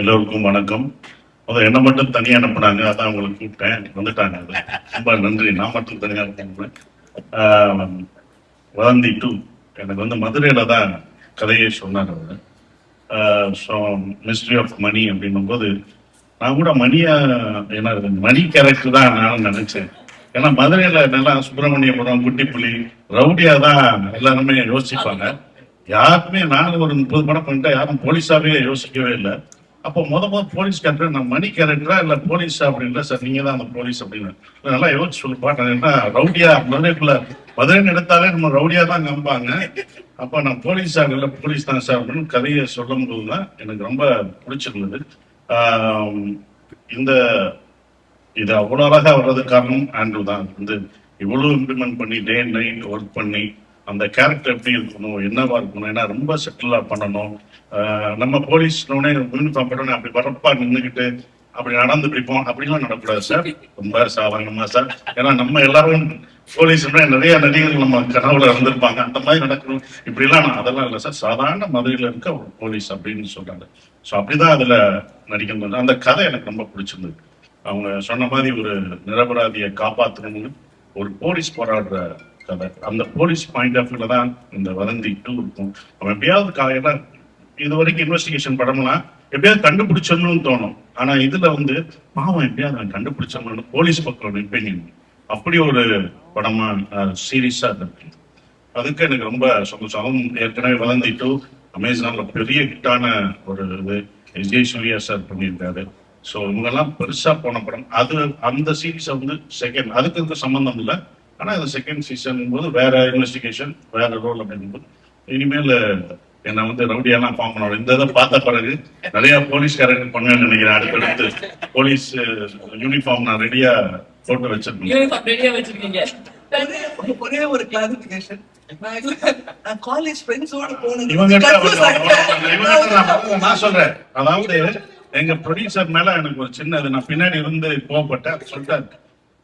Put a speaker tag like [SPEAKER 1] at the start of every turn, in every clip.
[SPEAKER 1] எல்லோருக்கும் வணக்கம். என்ன மட்டும் தனியா அனுப்புனாங்க, அதான் உங்களுக்கு கூப்பிட்டேன், வந்துட்டாங்க. அது ரொம்ப நன்றி. நான் மட்டும் தனியா அனுப்புனேன். வதந்தி 2 எனக்கு மதுரையில தான் கதையை சொன்னார் அவர். ஸோ மிஸ்ட்ரி ஆஃப் மணி அப்படின்னும் போது நான் கூட மணியா என்ன மணி கேரக்டர் தான் நான் நினைச்சேன். ஏன்னா மதுரையில என்னெல்லாம் சுப்பிரமணியபுரம், குட்டிப்புலி, ரவுடியா தான் எல்லாருமே யோசிப்பாங்க. யாருமே நானும் ஒரு 30 படம் பண்ணிட்டேன், யாரும் போலீஸாவே யோசிக்கவே இல்லை. அப்போ முத போலீஸ் கேரக்டர் நான் மணி கேரக்டரா இல்ல போலீஸா அப்படின்னு. சார் நீங்க தான் அந்த போலீஸ் அப்படின்னு நல்லா யோசிச்சு சொல்லி பாட்டேன். என்ன ரவுடியா மதுரைக்குள்ள மதுரைன்னு எடுத்தாலே நம்ம ரவுடியா தான் நம்பாங்க. அப்ப நான் போலீஸா இல்ல போலீஸ் தான் சார் அப்படின்னு கதையை சொல்லும் போதுதான் எனக்கு ரொம்ப பிடிச்சிருந்தது. இந்த இது அவ்வளவு அழகா வர்றது காரணம் ஆண்ட்ரூ தான். இவ்வளவு இம்ப்ளிமெண்ட் பண்ணி டே அண்ட் நைட் ஒர்க் பண்ணி அந்த கேரக்டர் எப்படி இருக்கணும், என்னவா இருக்கணும், ஏன்னா ரொம்ப செட்டிலா பண்ணணும். நம்ம போலீஸ் யூனிஃபார்ம் போட்டோன்னே அப்படி வரப்பா நின்றுக்கிட்டு அப்படி நடந்து பிடிப்போம், அப்படிலாம் நடக்கூடாது சார். ரொம்ப சாதாரணமா சார். ஏன்னா நம்ம எல்லாரும் போலீஸ் நிறைய நடிகர்கள் நம்ம கனவுல இருந்திருப்பாங்க, அந்த மாதிரி நடக்கணும் இப்படிலாம். அதெல்லாம் இல்லை சார், சாதாரண மதுரையில இருக்க ஒரு போலீஸ் அப்படின்னு சொல்றாங்க. ஸோ அப்படிதான் அதுல நடிக்கணும். அந்த கதை எனக்கு ரொம்ப பிடிச்சிருந்தது. அவங்க சொன்ன மாதிரி ஒரு நிரபராதியை காப்பாற்றணும்னு ஒரு போலீஸ் போராடுற கதை. அந்த போலீஸ் பாயிண்ட் ஆஃப் வியூல தான் இந்த வதந்தி 2 இருக்கும். அவன் எப்படியாவது இது வரைக்கும் இன்வெஸ்டிகேஷன் படம்லாம் எப்படியாவது கண்டுபிடிச்சோம்னு தோணும். ஆனா இதுல பாவம் எப்படியாவது அவன் கண்டுபிடிச்சோம்னு போலீஸ் பக்கம் ஒப்பீனியன். அப்படி ஒரு படமா சீரியஸா இருக்கு. அதுக்கு எனக்கு ரொம்ப சந்தோஷம். அவன் ஏற்கனவே வதந்தி 2 அமேசான்ல பெரிய ஹிட்டான ஒரு இது விஜய் சூர்யா சார் பண்ணியிருக்காரு. ஸோ இவங்கெல்லாம் பெருசா போன படம். அது அந்த சீரீஸ் செகண்ட், அதுக்கு சம்பந்தம் இல்லை. ஆனா இது செகண்ட் சீசன் போது வேற இன்வெஸ்டிகேஷன், வேற ரோல் அப்படிங்கும்போது இனிமேல் என்ன ரவுடியெல்லாம் ஃபார்ம் பண்ணணும். இந்த இதை பார்த்த பிறகு நிறைய போலீஸ் கேரக்டர் பண்ணுவேன்னு நினைக்கிறேன். அடுத்தடுத்து போலீஸ் யூனிஃபார்ம் நான் ரெடியா போட்டு வச்சிருக்கேன்.
[SPEAKER 2] ஒரே ஒரு கிளாரிபிகேஷன், காலேஜ் ஃப்ரெண்ட்ஸோட
[SPEAKER 1] நான் சொல்றேன். அதாவது எங்க ப்ரொடியூசர் மேல எனக்கு ஒரு சின்ன நான் பின்னாடி இருந்து கோவப்பட்டேன். சொல்லிட்டாரு,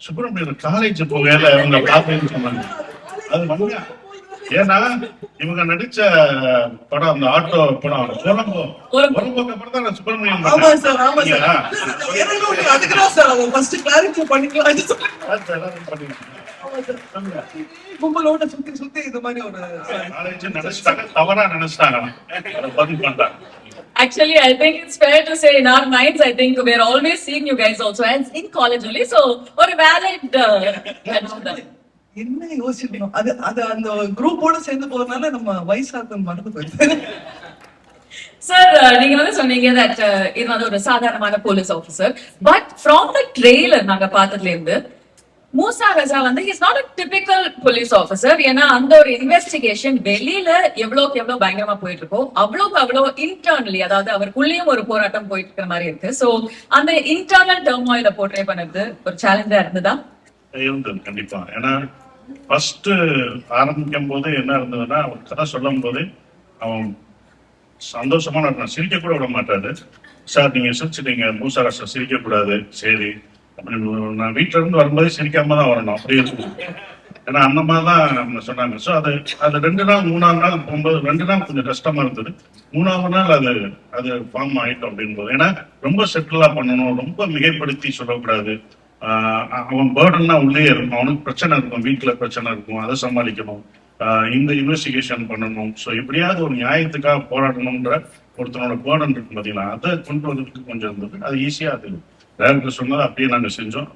[SPEAKER 1] சுப்பிரமணியன் காலேஜ் போகல அவங்க பாப்பேன்னு சொன்னாங்க. அது உண்மையா? ஏன்னா இவங்க நடிச்ச படம் அந்த ஆட்டோ படம் புறம்போக்கு அப்புறம் தான் சுப்பிரமணியன்
[SPEAKER 2] கும்பலோட சுத்தி சுத்தி இது மாதிரி ஒரு
[SPEAKER 1] காலேஜ் நினைச்சிட்டாங்க, தவறா நினைச்சிட்டாங்க, அதை பதில் பண்றாங்க.
[SPEAKER 3] Actually, I think it's fair to say in our minds, I think we're always seeing you guys also as in college only. So, or a valid
[SPEAKER 2] என்ன யோசிக்கணும், அது அது அந்த குரூப்போட சேர்ந்து போறதுனால நம்ம வயசாக மறந்து போயிடுது.
[SPEAKER 3] சார், நீங்க சொன்னீங்க that இது ஒரு சாதாரணமான police officer. But from the trailer நாங்க பார்த்ததுல இருந்து Moosa Raja is not a typical police officer. ஏன்னா அந்த ஒரு இன்வெஸ்டிகேஷன் வெளியில எவ்வளவு பயங்கரமா போயிட்டு இருக்கோ அவ்வளவு இன்டர்னலி, அதாவது அவருக்குள்ளேயும் ஒரு போராட்டம் போயிட்டு இருக்கிற மாதிரி இருக்கு. சோ அந்த இன்டர்னல் டர்மாயில போர்ட்ரே பண்ணது ஒரு சேலஞ்சா இருந்ததா?
[SPEAKER 1] இருந்தது கண்டிப்பா. ஏன்னா ஃபர்ஸ்ட் ஆரம்பிக்கும் போது என்ன இருந்ததுன்னா, அவர் கதை சொல்லும் போது அவன் சந்தோஷமா நான் சிரிக்க கூட விட மாட்டாரு. சார் நீங்க சிரிச்சுட்டீங்க, மூசா ராஜா சிரிக்க கூடாது, சரி நான் வீட்டுல இருந்து வரும்போது சிரிக்காம தான் வரணும், அப்படி இருக்கும். ஏன்னா அந்த மாதிரிதான் சொன்னாங்க. ஸோ அது 2 நாள் 3ஆம் நாள் போகும்போது 2 நாள் கொஞ்சம் கஷ்டமா இருந்தது. 3ஆவது நாள் அது ஃபார்ம் ஆயிட்டோம் அப்படின்போது. ஏன்னா ரொம்ப செட்டிலா பண்ணணும், ரொம்ப மிகைப்படுத்தி சொல்லக்கூடாது. அவன் பேர்டன்னா உள்ளே இருக்கும், அவனுக்கு பிரச்சனை இருக்கும், வீட்டுல பிரச்சனை இருக்கும், அதை சமாளிக்கணும், இந்த இன்வெஸ்டிகேஷன் பண்ணணும். ஸோ எப்படியாவது ஒரு நியாயத்துக்காக போராடணும்ன்ற ஒருத்தனோட பேர்டன் இருக்கு பார்த்தீங்களா, அதை கொண்டு வரதுக்கு கொஞ்சம் இருந்தது. அது ஈஸியா அது டைரக்டர் சொன்னது அப்படியே நாங்க செஞ்சோம்.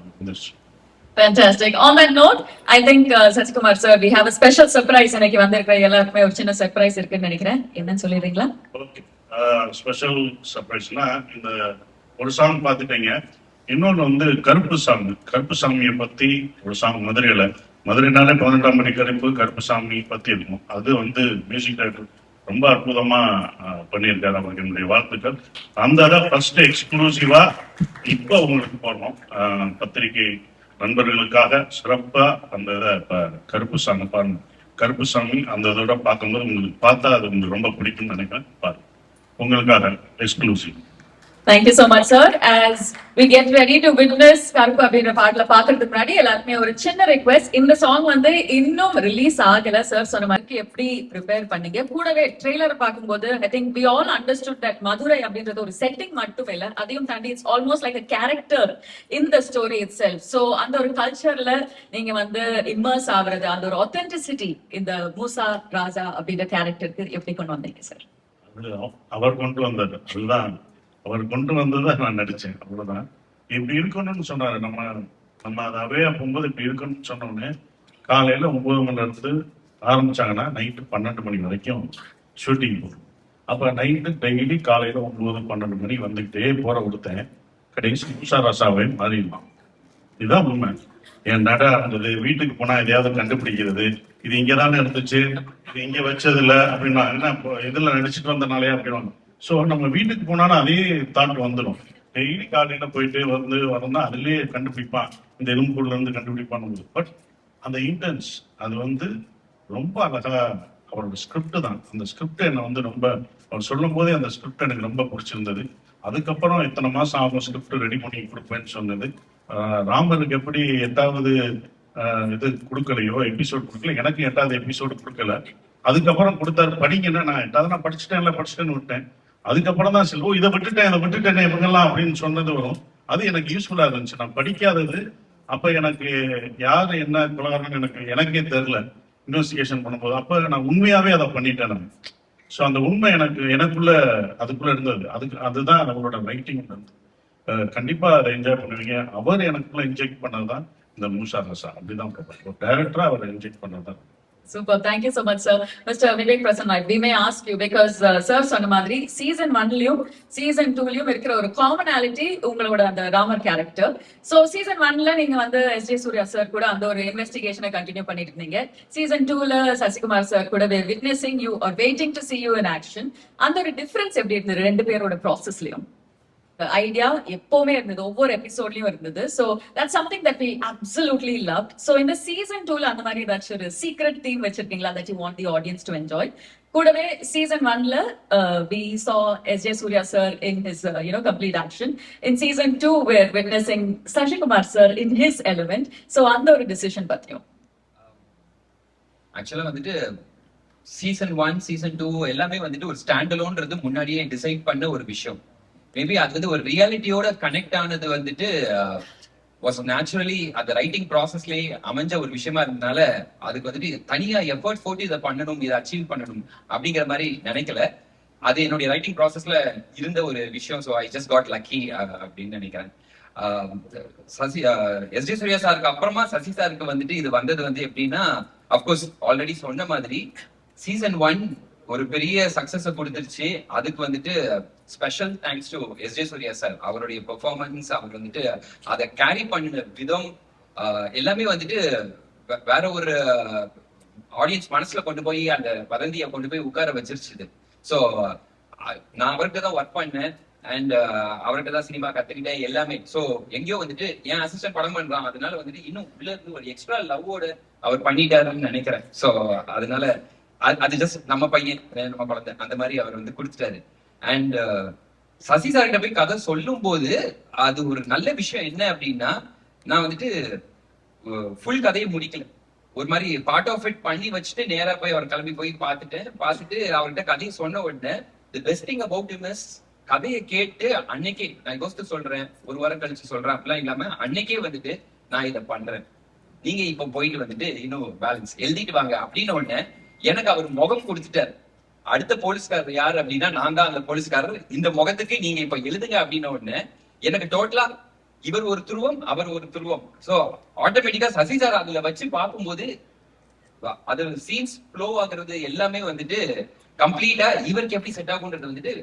[SPEAKER 3] Fantastic. On that note, I think Sasikumar sir, we have a special surprise. எனக்கு வந்திருக்கிற எல்லாருக்குமே ஒரு சின்ன சர்ப்ரைஸ் இருக்குன்னு நினைக்கிறேன். என்னன்னு சொல்லிடுறீங்களா?
[SPEAKER 1] ஓகே, ஸ்பெஷல் சர்ப்ரைஸ்னா இந்த ஒரு சாங் பார்த்துட்டீங்க. இன்னொன்னு கருப்பு சாமியை பத்தி ஒரு சாங் மதுரைனாலே 12ஆம் படி கருப்பு சாமி பத்தி இருக்கும். அது மியூசிக் டைரக்டர் ரொம்ப அற்புதமா பண்ணியிருக்காரு. அவருக்கு என்னுடைய வாழ்த்துக்கள். அந்த ஃபர்ஸ்ட் எக்ஸ்க்ளூசிவா இப்ப உங்களுக்கு போடுறோம், பத்திரிகை நண்பர்களுக்காக சிறப்பா அந்த இப்ப கருப்பு சாமி பாருங்க. கருப்பு சாமி அந்த இதோட பார்க்கும்போது உங்களுக்கு பார்த்தா அது உங்களுக்கு ரொம்ப பிடிக்கும்னு நினைக்கிறேன். பாருங்க, உங்களுக்காக exclusive.
[SPEAKER 3] Thank you so much, sir. As we get ready to witness கருப்பு அப்படின்ற பாட்டுல பாக்குறதுக்கு முன்னாடி எல்லாருக்குமே ஒரு சின்ன ரிக்வெஸ்ட். இந்த சாங் வந்து இன்னும் ரிலீஸ் ஆகல. சார் சொன்ன மாதிரி எப்படி ப்ரிப்பேர் பண்ணீங்க? கூடவே ட்ரெய்லர் பார்க்கும்போது I think we all understood that Madurai அப்படின்றது ஒரு செட்டிங் மட்டும் இல்ல, அதையும் தாண்டி it's almost like a character in the story itself. So அந்த ஒரு கல்ச்சர்ல நீங்க வந்து இம்மர்ஸ் ஆகுறது, அந்த ஒரு authenticity இந்த மூசா ராஜா அப்படின்ற கேரக்டருக்கு எப்படி கொண்டு வந்தீங்க சார்?
[SPEAKER 1] அவர் கொண்டு வந்தது, அதுதான் அவர் கொண்டு வந்ததை நான் நடிச்சேன், அவ்வளவுதான். இப்படி இருக்கணும்னு சொன்னாரு. நம்ம அதை அவையா போகும்போது இப்படி இருக்கணும்னு சொன்னோடனே காலையில 9 மணில இருந்து ஆரம்பிச்சாங்கன்னா நைட்டு 12 மணி வரைக்கும் ஷூட்டிங் போகும். அப்ப நைட்டு டெய்லி காலையில 9-12 மணி வந்துகிட்டே போற கொடுத்தேன். கடைசி உஷாராசாவே மாறிடலாம். இதுதான் உண்மை. என் நட இருந்தது, வீட்டுக்கு போனா எதையாவது கண்டுபிடிக்கிறது, இது இங்கதானே இருந்துச்சு, இது இங்க வச்சது இல்ல அப்படின்னா என்ன இதுல நடிச்சுட்டு வந்தனாலே அப்படின்னா. சோ நம்ம வீட்டுக்கு போனாலும் அதே தாட் வந்துடும். டெய்லி காலையில போயிட்டு வரணும்னா அதுலயே கண்டுபிடிப்பான், இந்த எலும்புக்குள்ள இருந்து கண்டுபிடிப்பான். பட் அந்த இன்டென்ஸ் அது வந்து ரொம்ப அழகா அவரோட ஸ்கிரிப்ட் தான். அந்த ஸ்கிரிப்ட் என்ன வந்து ரொம்ப அவர் சொல்லும் போதே அந்த ஸ்கிரிப்ட் எனக்கு ரொம்ப பிடிச்சிருந்தது. அதுக்கப்புறம் இத்தனை மாசம் ஆகும் ஸ்கிரிப்ட் ரெடி பண்ணி கொடுப்பேன்னு சொன்னது. ராமருக்கு எப்படி 8வது இது கொடுக்கலையோ, எபிசோட் கொடுக்கல, எனக்கு 8வது எபிசோடு கொடுக்கல. அதுக்கப்புறம் கொடுத்தாரு படிங்கன்னா, நான் 8வது நான் படிச்சுட்டேன்னு விட்டேன். அதுக்கப்புறம் தான் சரி, இதை விட்டுட்டேன் இவங்கெல்லாம் அப்படின்னு சொன்னது வரும். அது எனக்கு யூஸ்ஃபுல்லா இருந்துச்சு. நான் படிக்காதது அப்ப எனக்கு யாரு என்ன கொலகாரன்னு எனக்கே தெரியல இன்வெஸ்டிகேஷன் பண்ணும்போது. அப்ப நான் உண்மையாவே அதை பண்ணிட்டேன் நான். ஸோ அந்த உண்மை எனக்குள்ள அதுக்குள்ள இருந்தது. அதுதான் நம்மளோட ரைட்டிங் இருந்தது. கண்டிப்பா அதை என்ஜாய் பண்ணுவீங்க. அவர் எனக்குள்ள இன்ஜெக்ட் பண்ணதுதான் இந்த மூசா ராசா. அப்படிதான் ஒரு டைரக்டரா அவர் inject பண்ணதுதான்.
[SPEAKER 3] Super. Thank you so much, sir. Mr. Vivek Prasanna, we may ask you because sir சொன்ன மாதிரி season 1லயும் season 2லயும் இருக்கிற ஒரு commonality உங்களோட அந்த ராமர் கேரக்டர். So season 1ல நீங்க வந்து S.J. Surya sir கூட அந்த ஒரு இன்வெஸ்டிகேஷனை கண்டினியூ பண்ணிட்டு இருந்தீங்க. season 2ல சசிகுமார் sir கூட we witnessing you or waiting to see you in action. அந்த ஒரு டிஃபரன்ஸ் எப்படி இருந்தது ரெண்டு பேரோட ப்ராசஸ்லயும்? ஐடியா எப்பவுமே இருந்தது, ஒவ்வொரு எபிசோட்லயும் இருந்தது. So that's something that we absolutely loved. So இந்த சீசன் 2ல அந்த மாதிரி ஏதாச்சும் ஒரு சீக்ரெட் தீம் வச்சிருக்கீங்களா that you want the audience to enjoy? கூடவே சீசன் 1ல we saw S.J. Surya sir in his complete action. In season 2 we're witnessing Sasikumar sir in his element. So அந்த ஒரு டிசிஷன் பத்தியும்
[SPEAKER 4] ஆக்சுவலா வந்துட்டு சீசன் 1 சீசன் 2 எல்லாமே வந்துட்டு ஒரு ஸ்டாண்ட் அலோன்றது முன்னாடியே டிசைட் பண்ண ஒரு விஷயம். மேபி அது வந்து ஒரு ரியாலிட்டியோட கனெக்ட் ஆனது வந்துட்டு வாஸ் நேச்சுரலி அந்த ரைட்டிங் ப்ராசஸ்லயே அமைஞ்ச ஒரு விஷயமா இருந்ததுனால அதுக்கு வந்துட்டு தனியா எஃபர்ட் போட்டு இதை பண்ணணும், இதை அச்சீவ் பண்ணணும் அப்படிங்கிற மாதிரி நினைக்கல. அது என்னுடைய ரைட்டிங் ப்ராசஸ்ல இருந்த ஒரு விஷயம். So I just got lucky அப்படின்னு நினைக்கிறேன். S.J. Surya சாருக்கு அப்புறமா சசி சாருக்கு வந்துட்டு இது வந்தது வந்து எப்படின்னா, அப்கோர்ஸ் ஆல்ரெடி சொன்ன மாதிரி சீசன் 1 ஒரு பெரிய சக்சஸ் கொடுத்துருச்சு. அதுக்கு வந்துட்டு special thanks to S.J. Surya sir. அவருடைய பெர்ஃபார்மன்ஸ், அவர் வந்துட்டு அதை கேரி பண்ணின விதம் எல்லாமே வந்துட்டு வேற ஒரு ஆடியன்ஸ் மனசுல கொண்டு போய் அந்த வதந்தியை கொண்டு போய் உட்கார வச்சிருச்சுது. ஸோ நான் அவர்கிட்ட தான் ஒர்க் பண்ணேன் அண்ட் அவர்கிட்ட தான் சினிமா கத்துக்கிட்டேன் எல்லாமே. ஸோ எங்கேயோ வந்துட்டு என் அசிஸ்டன்ட் படம் பண்றான், அதனால வந்துட்டு இன்னும் உள்ள இருந்து ஒரு எக்ஸ்ட்ரா லவ்வோட அவர் பண்ணிட்டாருன்னு நினைக்கிறேன். ஸோ அதனால அது ஜஸ்ட் நம்ம பையன் நம்ம குழந்தை அந்த மாதிரி அவர் வந்து கொடுத்துட்டாரு. அண்ட் சசி சார்கிட்ட போய் கதை சொல்லும் போது அது ஒரு நல்ல விஷயம் என்ன அப்படின்னா, நான் வந்துட்டு ஃபுல் கதையை முடிக்கல, ஒரு மாதிரி பார்ட் ஆஃப் இட் பண்ணி வச்சுட்டு நேரா போய் அவர் கிளம்பி போய் பார்த்துட்டு அவர்கிட்ட கதையை சொன்ன உடனே the best thing about him is கதையை கேட்டு அன்னைக்கே நான் யோசித்து சொல்றேன், ஒரு வாரம் கழிச்சு சொல்றேன் அப்படிலாம் இல்லாம அன்னைக்கே வந்துட்டு நான் இதை பண்றேன், நீங்க இப்ப போயிட்டு வந்துட்டு இன்னும் பேலன்ஸ் எழுதிட்டு வாங்க அப்படின்னு உடனே எனக்கு அவர் முகம் கொடுத்துட்டாரு. அடுத்த போலீஸ்காரர் யாரு அப்படின்னா நான் தான் அந்த போலீஸ்காரர், இந்த முகத்துக்கு நீங்க இப்ப எழுதுங்க அப்படின்ன உடனே எனக்கு டோட்டலா இவர் ஒரு துருவம் அவர் ஒரு துருவம். சோ ஆட்டோமேட்டிக்கா சசி சார் அதுல வச்சு பார்க்கும்போது அது சீன்ஸ் ஃப்ளோ ஆகுறது எல்லாமே வந்துட்டு கம்ப்ளீட்டா இவருக்கு எப்படி செட் ஆகுன்றது வந்துட்டு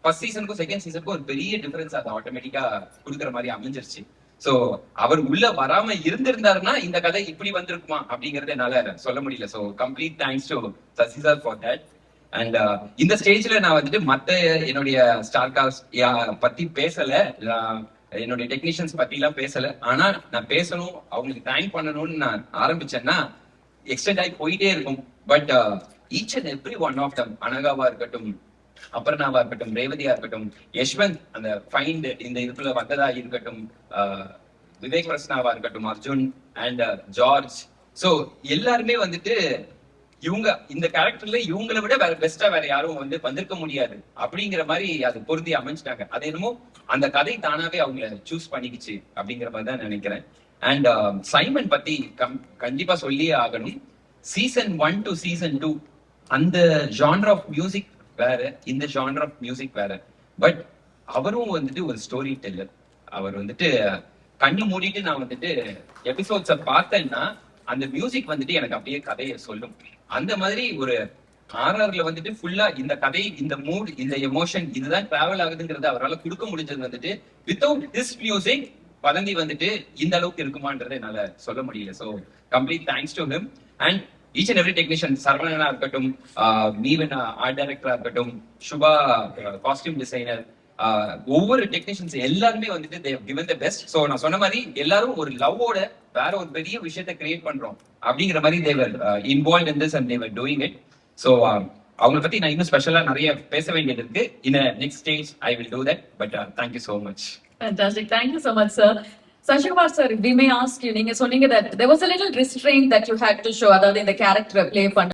[SPEAKER 4] ஃபர்ஸ்ட் சீசனுக்கும் செகண்ட் சீசனுக்கும் ஒரு பெரிய டிஃபரன்ஸ் அது ஆட்டோமேட்டிக்கா கொடுக்குற மாதிரி அமைஞ்சிருச்சு. சோ அவர் உள்ள வராம இருந்திருந்தாருன்னா இந்த கதை இப்படி வந்திருக்குமா அப்படிங்கறத என்னால சொல்ல முடியல. So complete thanks to Sasi sir for that. And இந்த ஸ்டேஜ்ல நான் வந்துட்டு மத்த என்னுடைய ஸ்டார் காஸ்ட் பத்தி பேசல, என்னுடைய டெக்னீஷியன்ஸ் பத்தி எல்லாம் பேசல. ஆனா நான் பேசணும், அவங்களுக்கு தேங்க் பண்ணணும்னு நான் ஆரம்பிச்சேன்னா எக்ஸ்டெண்ட் ஆகி போயிட்டே இருக்கும். But each and every one of them, அனகாவா இருக்கட்டும், அபர்ணாவா இருக்கட்டும், ரேவதியா இருக்கட்டும், யஷ்வந்த் அந்த ஃபைண்ட் இந்த இதுக்குள்ள வந்ததா இருக்கட்டும், விவேக் பிரசனாவா இருக்கட்டும், அர்ஜுன் அண்ட் ஜார்ஜ். சோ எல்லாருமே வந்துட்டு இவங்க இந்த கேரக்டர்ல இவங்களை விட வேற பெஸ்டா வேற யாரும் வந்திருக்க முடியாது அப்படிங்கிற மாதிரி அது பொருந்தி அமைஞ்சிட்டாங்க. அது என்னமோ அந்த கதை தானாவே அவங்கள சூஸ் பண்ணிக்கிச்சு அப்படிங்கிற மாதிரி தான் நினைக்கிறேன். அண்ட் சைமன் பத்தி கண்டிப்பா சொல்லியே ஆகணும். சீசன் 1 to சீசன் 2 அந்த ஜானர் ஆஃப் மியூசிக் வேற, இந்த ஜானர் ஆஃப் மியூசிக் வேற. பட் அவரும் வந்துட்டு ஒரு ஸ்டோரி டெல்லர். அவர் வந்துட்டு கண்ணு மூடிட்டு நான் வந்துட்டு எபிசோட்ஸ பார்த்தேன்னா அந்த மியூசிக் வந்துட்டு எனக்கு அப்படியே கதையை சொல்லும். அந்த மாதிரி ஒரு ஆர்ஆர்ல வந்துட்டு ஃபுல்லா இந்த கதை, இந்த மூட், இந்த எமோஷன் இதுதான் டிராவல் ஆகுதுங்கிறது அவரால் கொடுக்க முடிஞ்சது வந்துட்டு வித்தவுட் திஸ் மியூசிக் வதந்தி வந்துட்டு இந்த அளவுக்கு இருக்குமான்றதை என்னால சொல்ல முடியல. So complete thanks to him and each and every technician. சரவணனா இருக்கட்டும், மீவன் ஆர்ட் டைரக்டரா இருக்கட்டும், சுபா காஸ்டியூம் டிசைனர், ஒவ்வொரு டெக்னீஷியன்ஸ் எல்லாருமே வந்துட்டு they have given the best. So நான் சொன்ன மாதிரி எல்லாரும் ஒரு லவ்வோட வேற ஒரு பெரிய விஷயத்தை கிரியேட் பண்றோம் அப்படிங்கிற மாதிரி they were involved in this and they were doing it. So அவங்கள பத்தி நான் இன்னும் ஸ்பெஷலா நிறைய பேச வேண்டியது இருக்கு. In a next stage I will do that, but thank you so much.
[SPEAKER 3] Fantastic. Thank you so much, sir. Sashikumar sir, we may ask you, நீங்க சொன்னீங்க that there was a little restraint that you had to show, அதாவது இந்த கேரக்டரை play பண்ண